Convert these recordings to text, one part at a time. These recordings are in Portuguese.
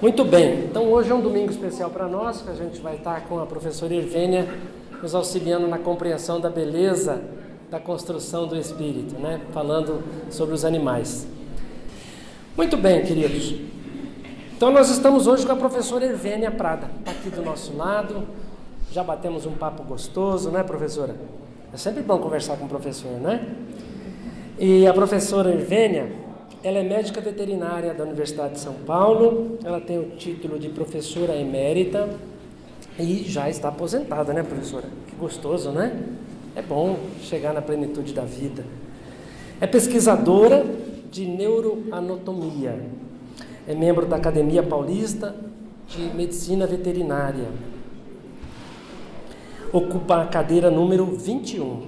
Muito bem, então hoje é um domingo especial para nós, que a gente vai estar com a professora Irvênia nos auxiliando na compreensão da beleza da construção do espírito, né? Falando sobre os animais. Muito bem, queridos. Então nós estamos hoje com a professora Irvênia Prada, está aqui do nosso lado, já batemos um papo gostoso, né, professora? É sempre bom conversar com o professor, né? E a professora Irvênia, ela é médica veterinária da Universidade de São Paulo, ela tem o título de professora emérita e já está aposentada, né, professora? Que gostoso, né? É bom chegar na plenitude da vida. É pesquisadora de neuroanatomia, é membro da Academia Paulista de Medicina Veterinária, ocupa a cadeira número 21,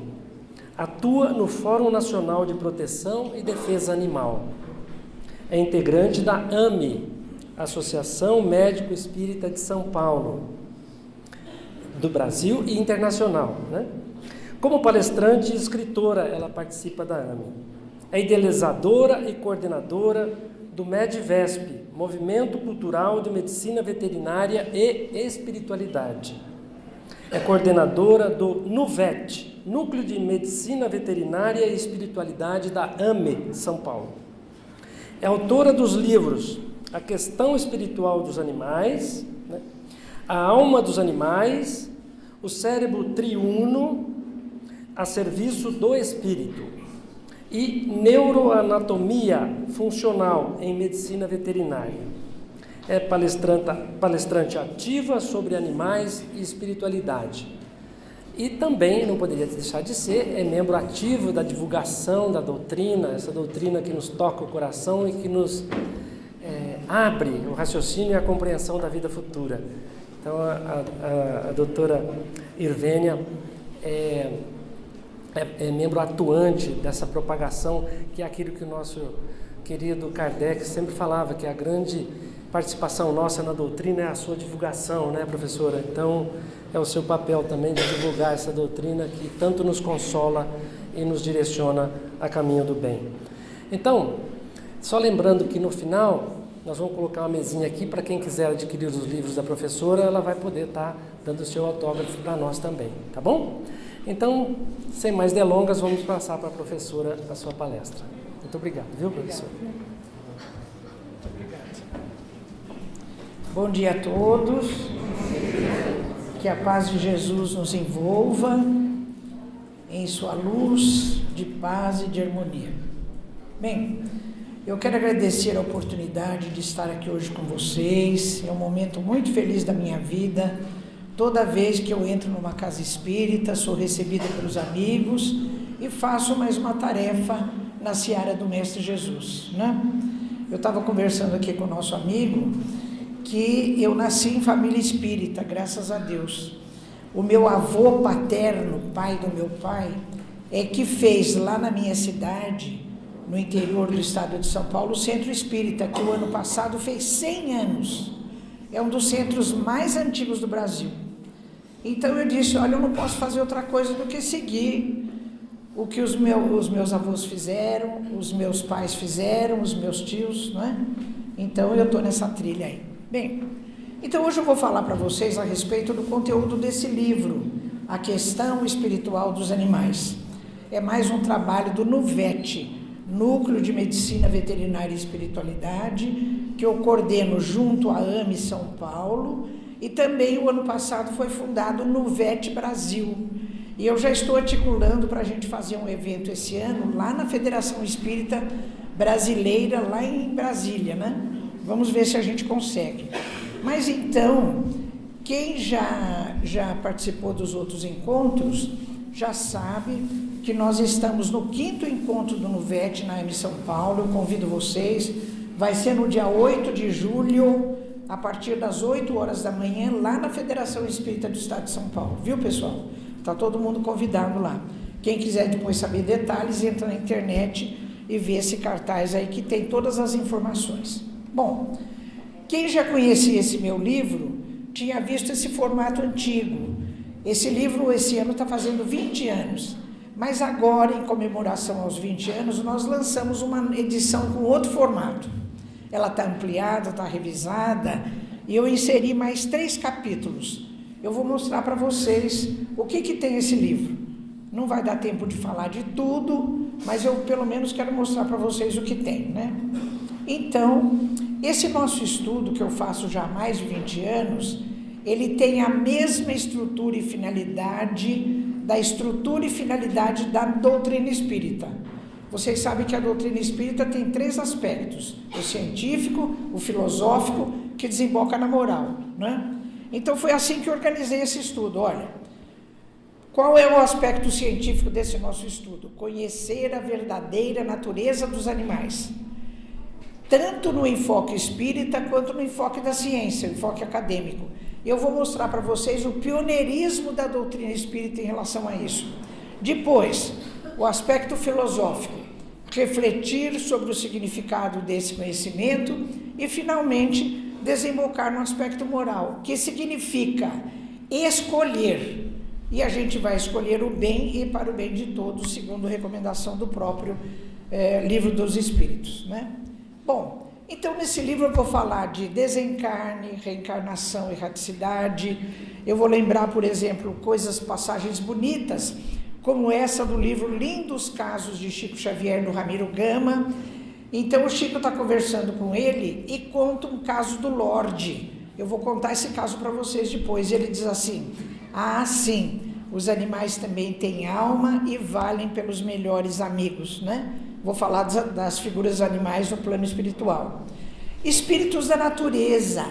atua no Fórum Nacional de Proteção e Defesa Animal, é integrante da AME, Associação Médico Espírita de São Paulo, do Brasil e internacional, né? Como palestrante e escritora, ela participa da AME. É idealizadora e coordenadora do MEDVESP, Movimento Cultural de Medicina Veterinária e Espiritualidade. É coordenadora do NUVET, Núcleo de Medicina Veterinária e Espiritualidade da AME, São Paulo. É autora dos livros A Questão Espiritual dos Animais, né? A Alma dos Animais, O Cérebro Triuno, a Serviço do Espírito e Neuroanatomia Funcional em Medicina Veterinária. É palestrante ativa sobre animais e espiritualidade. E também, não poderia deixar de ser, é membro ativo da divulgação da doutrina, essa doutrina que nos toca o coração e que nos abre o raciocínio e a compreensão da vida futura. Então, a doutora Irvênia é membro atuante dessa propagação, que é aquilo que o nosso querido Kardec sempre falava, que a grande participação nossa na doutrina é a sua divulgação, né, professora? Então, é o seu papel também de divulgar essa doutrina que tanto nos consola e nos direciona a caminho do bem. Então, só lembrando que no final, nós vamos colocar uma mesinha aqui para quem quiser adquirir os livros da professora, ela vai poder estar dando o seu autógrafo para nós também, tá bom? Então, sem mais delongas, vamos passar para a professora a sua palestra. Muito obrigado, viu, professor? Muito obrigado. Bom dia a todos. Que a paz de Jesus nos envolva em sua luz de paz e de harmonia. Bem, eu quero agradecer a oportunidade de estar aqui hoje com vocês. É um momento muito feliz da minha vida. Toda vez que eu entro numa casa espírita, sou recebida pelos amigos e faço mais uma tarefa na seara do Mestre Jesus, né? Eu estava conversando aqui com o nosso amigo que eu nasci em família espírita, graças a Deus. O meu avô paterno, pai do meu pai, é que fez lá na minha cidade, no interior do estado de São Paulo, o Centro Espírita, que o ano passado fez 100 anos. É um dos centros mais antigos do Brasil. Então eu disse, olha, eu não posso fazer outra coisa do que seguir o que os meus avós fizeram, os meus pais fizeram, os meus tios, não é? Então eu estou nessa trilha aí. Bem, então hoje eu vou falar para vocês a respeito do conteúdo desse livro, A Questão Espiritual dos Animais. É mais um trabalho do NUVET, Núcleo de Medicina Veterinária e Espiritualidade, que eu coordeno junto à AME São Paulo, e também o ano passado foi fundado o NUVET Brasil. E eu já estou articulando para a gente fazer um evento esse ano lá na Federação Espírita Brasileira, lá em Brasília, né? Vamos ver se a gente consegue. Mas então, quem já participou dos outros encontros, já sabe que nós estamos no 5º encontro do NUVET na AME São Paulo. Eu convido vocês, vai ser no dia 8 de julho, a partir das 8 horas da manhã, lá na Federação Espírita do Estado de São Paulo. Viu, pessoal? Está todo mundo convidado lá. Quem quiser depois saber detalhes, entra na internet e vê esse cartaz aí que tem todas as informações. Bom, quem já conhecia esse meu livro, tinha visto esse formato antigo. Esse livro, esse ano, está fazendo 20 anos. Mas agora, em comemoração aos 20 anos, nós lançamos uma edição com outro formato. Ela está ampliada, está revisada, e eu inseri mais 3 capítulos. Eu vou mostrar para vocês o que tem esse livro. Não vai dar tempo de falar de tudo, mas eu pelo menos quero mostrar para vocês o que tem, né? Então, esse nosso estudo, que eu faço já há mais de 20 anos, ele tem a mesma estrutura e finalidade da doutrina espírita. Vocês sabem que a doutrina espírita tem 3 aspectos: o científico, o filosófico, que desemboca na moral, né? Então foi assim que eu organizei esse estudo. Olha, qual é o aspecto científico desse nosso estudo? Conhecer a verdadeira natureza dos animais, tanto no enfoque espírita quanto no enfoque da ciência, o enfoque acadêmico. Eu vou mostrar para vocês o pioneirismo da doutrina espírita em relação a isso. Depois, o aspecto filosófico, refletir sobre o significado desse conhecimento e, finalmente, desembocar no aspecto moral, que significa escolher. E a gente vai escolher o bem e para o bem de todos, segundo recomendação do próprio Livro dos Espíritos, né? Bom, então nesse livro eu vou falar de desencarne, reencarnação e erraticidade. Eu vou lembrar, por exemplo, passagens bonitas, como essa do livro Lindos Casos de Chico Xavier, do Ramiro Gama. Então o Chico está conversando com ele e conta um caso do Lorde. Eu vou contar esse caso para vocês depois. Ele diz assim: ah, sim, os animais também têm alma e valem pelos melhores amigos, né? Vou falar das figuras animais no plano espiritual. Espíritos da natureza.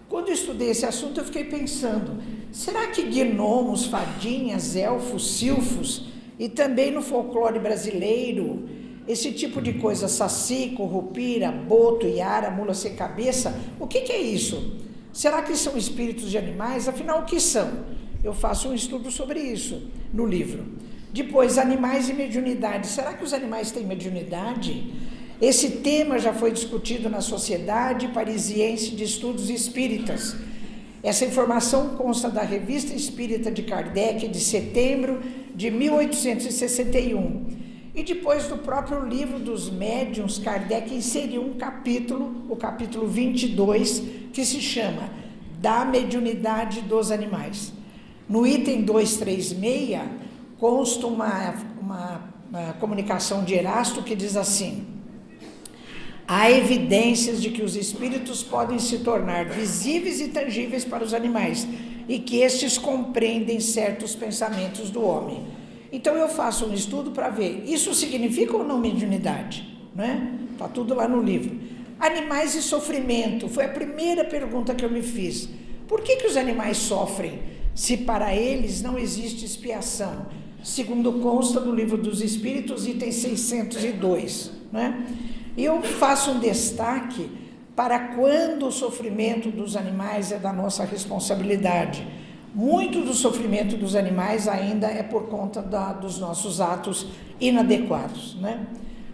Quando eu estudei esse assunto, eu fiquei pensando, será que gnomos, fadinhas, elfos, silfos, e também no folclore brasileiro, esse tipo de coisa, saci, currupira, boto, iara, mula sem cabeça, o que é isso? Será que são espíritos de animais? Afinal, o que são? Eu faço um estudo sobre isso no livro. Depois, animais e mediunidade. Será que os animais têm mediunidade? Esse tema já foi discutido na Sociedade Parisiense de Estudos Espíritas. Essa informação consta da Revista Espírita de Kardec, de setembro de 1861. E depois do próprio Livro dos Médiuns, Kardec inseriu um capítulo, o capítulo 22, que se chama Da Mediunidade dos Animais. No item 236, consta uma comunicação de Erasto que diz assim: há evidências de que os espíritos podem se tornar visíveis e tangíveis para os animais e que estes compreendem certos pensamentos do homem. Então eu faço um estudo para ver, isso significa ou não mediunidade? Né? Está tudo lá no livro. Animais e sofrimento, foi a primeira pergunta que eu me fiz. Por que os animais sofrem, se para eles não existe expiação? Segundo consta no Livro dos Espíritos, item 602. Né? E eu faço um destaque para quando o sofrimento dos animais é da nossa responsabilidade. Muito do sofrimento dos animais ainda é por conta dos nossos atos inadequados, né?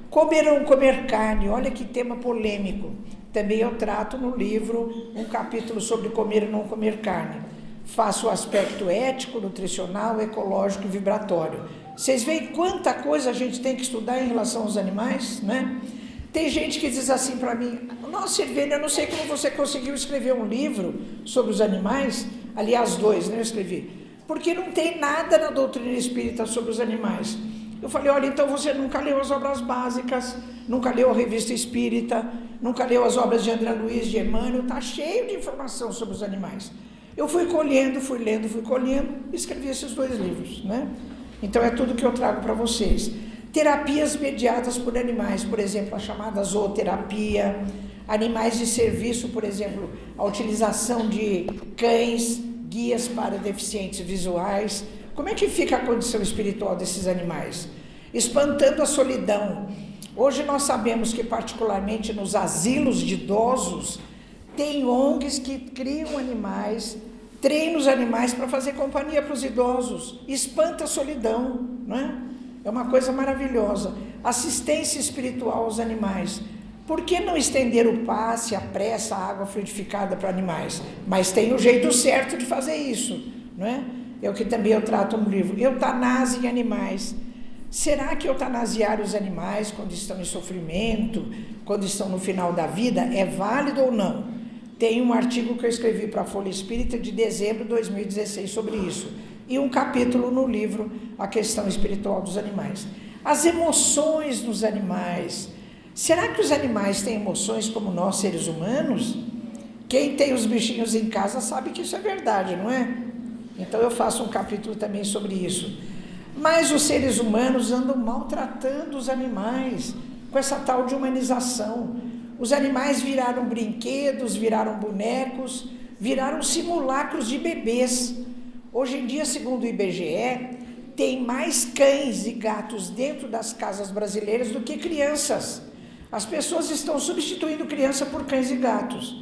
Comer ou não comer carne, olha que tema polêmico. Também eu trato no livro um capítulo sobre comer ou não comer carne. Faço o aspecto ético, nutricional, ecológico e vibratório. Vocês veem quanta coisa a gente tem que estudar em relação aos animais, né? Tem gente que diz assim para mim: nossa, Sirvênia, eu não sei como você conseguiu escrever um livro sobre os animais. Aliás, 2, né, eu escrevi. Porque não tem nada na doutrina espírita sobre os animais. Eu falei: olha, então você nunca leu as obras básicas, nunca leu a Revista Espírita, nunca leu as obras de André Luiz, de Emmanuel, está cheio de informação sobre os animais. Eu fui colhendo, fui lendo, fui colhendo e escrevi esses 2 livros, né? Então é tudo que eu trago para vocês. Terapias mediadas por animais, por exemplo, a chamada zooterapia, animais de serviço, por exemplo, a utilização de cães, guias para deficientes visuais. Como é que fica a condição espiritual desses animais? Espantando a solidão. Hoje nós sabemos que, particularmente nos asilos de idosos, tem ONGs que criam animais, treinam os animais para fazer companhia para os idosos. Espanta a solidão, não é? É uma coisa maravilhosa. Assistência espiritual aos animais. Por que não estender o passe, a pressa, a água fluidificada para animais? Mas tem o jeito certo de fazer isso, não é? É o que também eu trato no livro. Eutanásia em animais. Será que eutanasiar os animais quando estão em sofrimento, quando estão no final da vida, é válido ou não? Tem um artigo que eu escrevi para a Folha Espírita de dezembro de 2016 sobre isso. E um capítulo no livro A Questão Espiritual dos Animais. As emoções nos animais. Será que os animais têm emoções como nós, seres humanos? Quem tem os bichinhos em casa sabe que isso é verdade, não é? Então eu faço um capítulo também sobre isso. Mas os seres humanos andam maltratando os animais, com essa tal de humanização. Os animais viraram brinquedos, viraram bonecos, viraram simulacros de bebês. Hoje em dia, segundo o IBGE, tem mais cães e gatos dentro das casas brasileiras do que crianças. As pessoas estão substituindo criança por cães e gatos.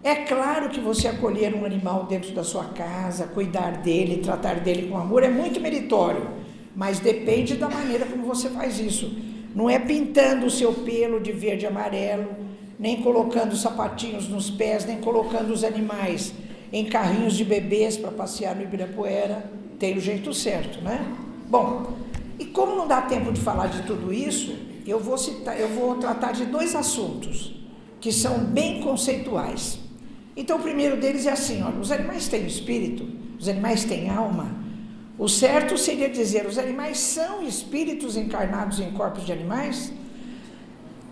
É claro que você acolher um animal dentro da sua casa, cuidar dele, tratar dele com amor, é muito meritório, mas depende da maneira como você faz isso. Não é pintando o seu pelo de verde e amarelo, nem colocando sapatinhos nos pés, nem colocando os animais em carrinhos de bebês para passear no Ibirapuera. Tem o jeito certo, né? Bom, e como não dá tempo de falar de tudo isso, eu vou tratar de dois assuntos que são bem conceituais. Então, o primeiro deles é assim, olha, os animais têm espírito, os animais têm alma. O certo seria dizer, os animais são espíritos encarnados em corpos de animais?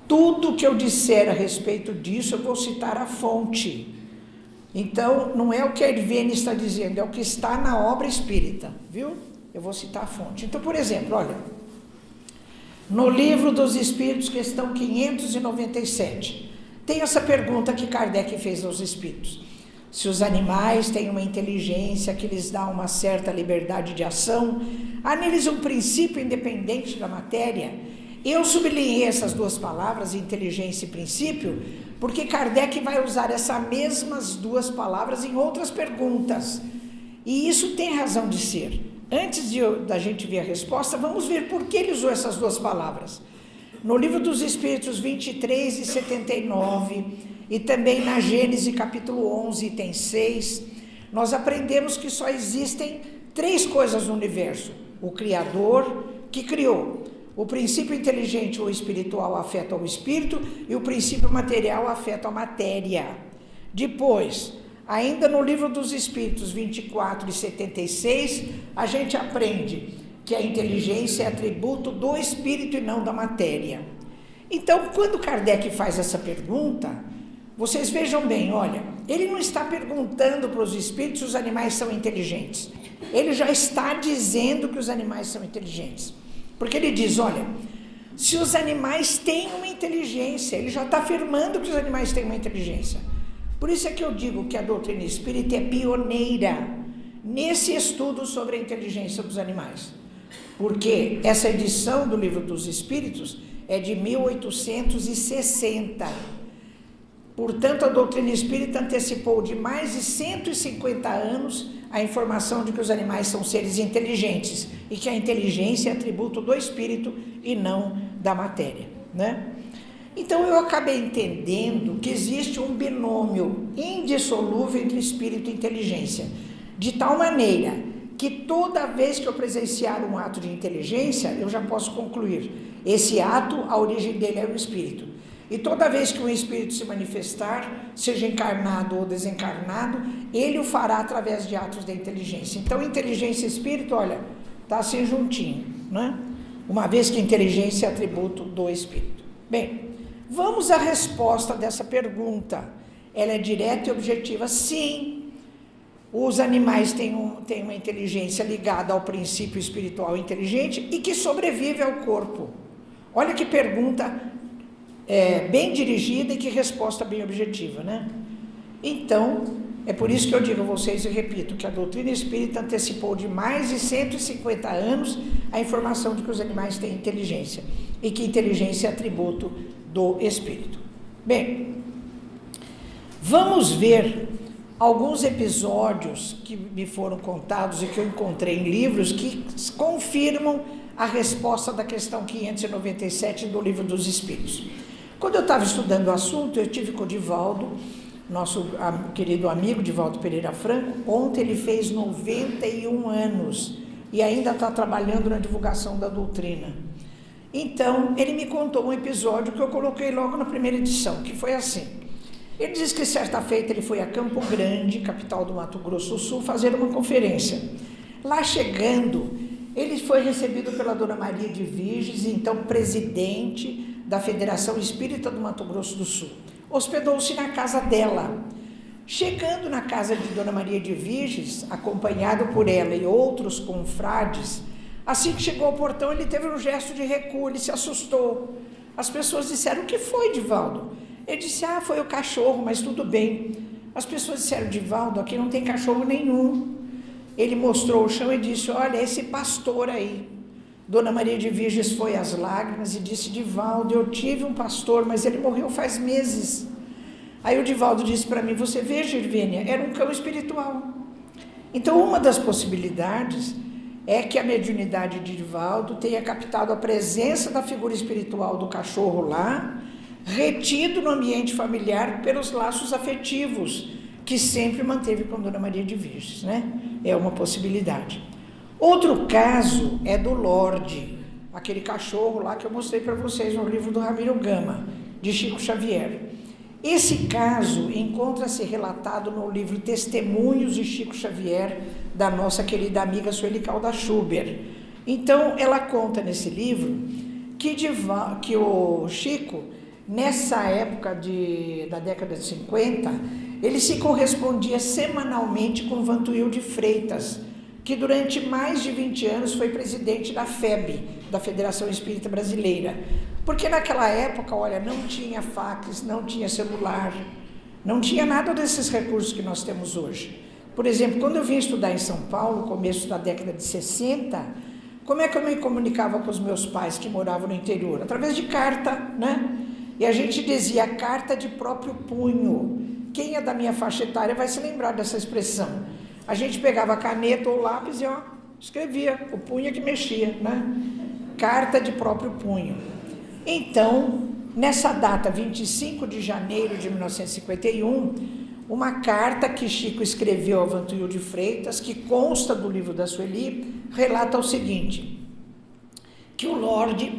Tudo que eu disser a respeito disso, eu vou citar a fonte. Então, não é o que a Irvine está dizendo, é o que está na obra espírita, viu? Eu vou citar a fonte. Então, por exemplo, olha, no Livro dos Espíritos, questão 597, tem essa pergunta que Kardec fez aos espíritos. Se os animais têm uma inteligência que lhes dá uma certa liberdade de ação, há neles um princípio independente da matéria? Eu sublinhei essas duas palavras, inteligência e princípio, porque Kardec vai usar essas mesmas duas palavras em outras perguntas. E isso tem razão de ser. Antes da gente ver a resposta, vamos ver por que ele usou essas duas palavras. No Livro dos Espíritos 23 e 79, e também na Gênesis capítulo 11, item 6, nós aprendemos que só existem três coisas no universo. O Criador, que criou. O princípio inteligente ou espiritual afeta o espírito e o princípio material afeta a matéria. Depois, ainda no Livro dos Espíritos 24 e 76, a gente aprende que a inteligência é atributo do espírito e não da matéria. Então, quando Kardec faz essa pergunta, vocês vejam bem, olha, ele não está perguntando para os espíritos se os animais são inteligentes. Ele já está dizendo que os animais são inteligentes. Porque ele diz, olha, se os animais têm uma inteligência, ele já está afirmando que os animais têm uma inteligência. Por isso é que eu digo que a doutrina espírita é pioneira nesse estudo sobre a inteligência dos animais. Porque essa edição do Livro dos Espíritos é de 1860. Portanto, a doutrina espírita antecipou de mais de 150 anos a informação de que os animais são seres inteligentes e que a inteligência é atributo do espírito e não da matéria, né? Então, eu acabei entendendo que existe um binômio indissolúvel entre espírito e inteligência, de tal maneira que toda vez que eu presenciar um ato de inteligência, eu já posso concluir, esse ato, a origem dele é o espírito. E toda vez que um espírito se manifestar, seja encarnado ou desencarnado, ele o fará através de atos da inteligência. Então, inteligência e espírito, olha, está assim juntinho, né? Uma vez que inteligência é atributo do espírito. Bem, vamos à resposta dessa pergunta. Ela é direta e objetiva. Sim, os animais têm uma inteligência ligada ao princípio espiritual inteligente e que sobrevive ao corpo. Olha que pergunta bem dirigida e que resposta bem objetiva, né? Então, é por isso que eu digo a vocês e repito, que a doutrina espírita antecipou de mais de 150 anos a informação de que os animais têm inteligência e que inteligência é atributo do espírito. Bem, vamos ver alguns episódios que me foram contados e que eu encontrei em livros que confirmam a resposta da questão 597 do Livro dos Espíritos. Quando eu estava estudando o assunto, eu tive com o Divaldo, nosso querido amigo Divaldo Pereira Franco. Ontem ele fez 91 anos e ainda está trabalhando na divulgação da doutrina. Então, ele me contou um episódio que eu coloquei logo na primeira edição, que foi assim. Ele disse que certa feita ele foi a Campo Grande, capital do Mato Grosso do Sul, fazer uma conferência. Lá chegando, ele foi recebido pela Dona Maria de Viges, então presidente da Federação Espírita do Mato Grosso do Sul. Hospedou-se na casa dela. Chegando na casa de Dona Maria de Viges, acompanhado por ela e outros confrades, assim que chegou ao portão, ele teve um gesto de recuo, ele se assustou. As pessoas disseram: o que foi, Divaldo? Ele disse: foi o cachorro, mas tudo bem. As pessoas disseram: Divaldo, aqui não tem cachorro nenhum. Ele mostrou o chão e disse: olha, esse pastor aí. Dona Maria de Viges foi às lágrimas e disse: Divaldo, eu tive um pastor, mas ele morreu faz meses. Aí o Divaldo disse para mim: você vê, Gervênia, era um cão espiritual. Então, uma das possibilidades é que a mediunidade de Divaldo tenha captado a presença da figura espiritual do cachorro lá, retido no ambiente familiar pelos laços afetivos que sempre manteve com Dona Maria de Viges, né? É uma possibilidade. Outro caso é do Lorde, aquele cachorro lá que eu mostrei para vocês no livro do Ramiro Gama, de Chico Xavier. Esse caso encontra-se relatado no livro Testemunhos de Chico Xavier, da nossa querida amiga Sueli Calda Schuber. Então, ela conta nesse livro que o Chico, nessa época da década de 50, ele se correspondia semanalmente com Vantuil de Freitas, que durante mais de 20 anos foi presidente da FEB, da Federação Espírita Brasileira. Porque naquela época, olha, não tinha fax, não tinha celular, não tinha nada desses recursos que nós temos hoje. Por exemplo, quando eu vim estudar em São Paulo, começo da década de 60, como é que eu me comunicava com os meus pais que moravam no interior? Através de carta, né? E a gente dizia carta de próprio punho. Quem é da minha faixa etária vai se lembrar dessa expressão. A gente pegava a caneta ou lápis e escrevia, o punho que mexia, né? Carta de próprio punho. Então, nessa data, 25 de janeiro de 1951, uma carta que Chico escreveu ao Vantuil de Freitas, que consta do livro da Sueli, relata o seguinte: que o Lorde,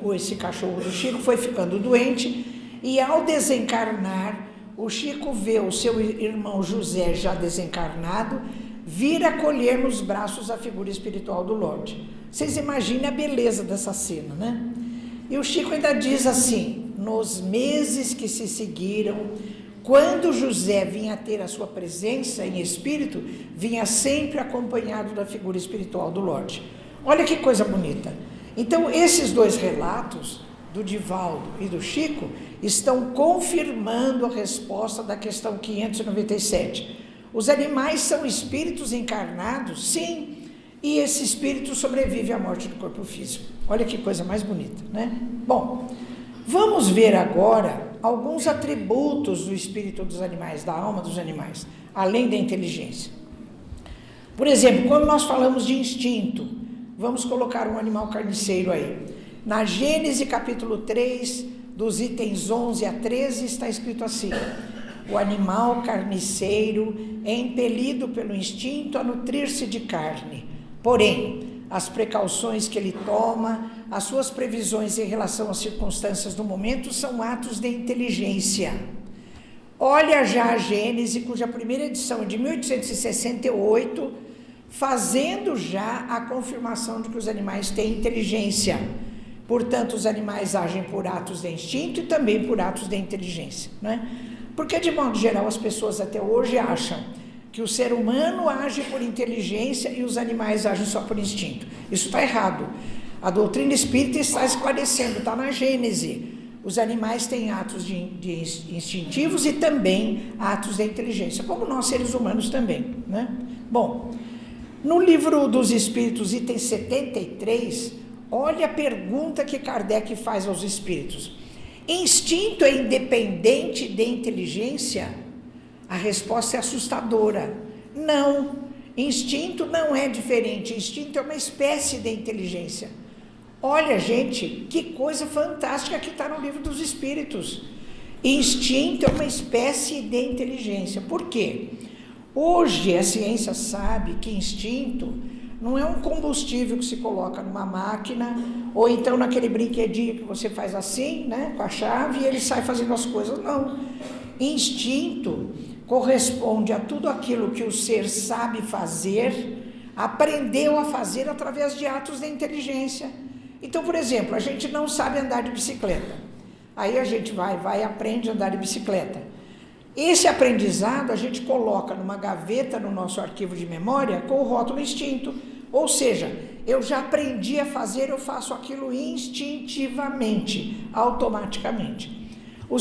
ou esse cachorro do Chico, foi ficando doente e, ao desencarnar, o Chico vê o seu irmão José, já desencarnado, vir acolher nos braços a figura espiritual do Lorde. Vocês imaginem a beleza dessa cena, né? E o Chico ainda diz assim: nos meses que se seguiram, quando José vinha ter a sua presença em espírito, vinha sempre acompanhado da figura espiritual do Lorde. Olha que coisa bonita. Então, esses dois relatos, do Divaldo e do Chico, estão confirmando a resposta da questão 597. Os animais são espíritos encarnados? Sim. E esse espírito sobrevive à morte do corpo físico. Olha que coisa mais bonita, né? Bom, vamos ver agora alguns atributos do espírito dos animais, da alma dos animais, além da inteligência. Por exemplo, quando nós falamos de instinto, vamos colocar um animal carniceiro aí. Na Gênesis capítulo 3, dos itens 11 a 13, está escrito assim: o animal carniceiro é impelido pelo instinto a nutrir-se de carne. Porém, as precauções que ele toma, as suas previsões em relação às circunstâncias do momento são atos de inteligência. Olha já a Gênesis, cuja primeira edição é de 1868, fazendo já a confirmação de que os animais têm inteligência. Portanto, os animais agem por atos de instinto e também por atos de inteligência, né? Porque, de modo geral, as pessoas até hoje acham que o ser humano age por inteligência e os animais agem só por instinto. Isso está errado. A doutrina espírita está esclarecendo, está na Gênese. Os animais têm atos de instintivos e também atos de inteligência, como nós seres humanos também, né? Bom, no livro dos Espíritos, item 73, olha a pergunta que Kardec faz aos espíritos: instinto é independente de inteligência? A resposta é assustadora. Não, instinto não é diferente, instinto é uma espécie de inteligência. Olha, gente, que coisa fantástica que está no livro dos Espíritos. Instinto é uma espécie de inteligência. Por quê? Hoje a ciência sabe que instinto Não é um combustível que se coloca numa máquina, ou então naquele brinquedinho que você faz assim, né, com a chave, e ele sai fazendo as coisas. Não. Instinto corresponde a tudo aquilo que o ser sabe fazer, aprendeu a fazer através de atos de inteligência. Então, por exemplo, a gente não sabe andar de bicicleta. Aí a gente vai e aprende a andar de bicicleta. Esse aprendizado a gente coloca numa gaveta no nosso arquivo de memória com o rótulo instinto. Ou seja, eu já aprendi a fazer, eu faço aquilo instintivamente, automaticamente. O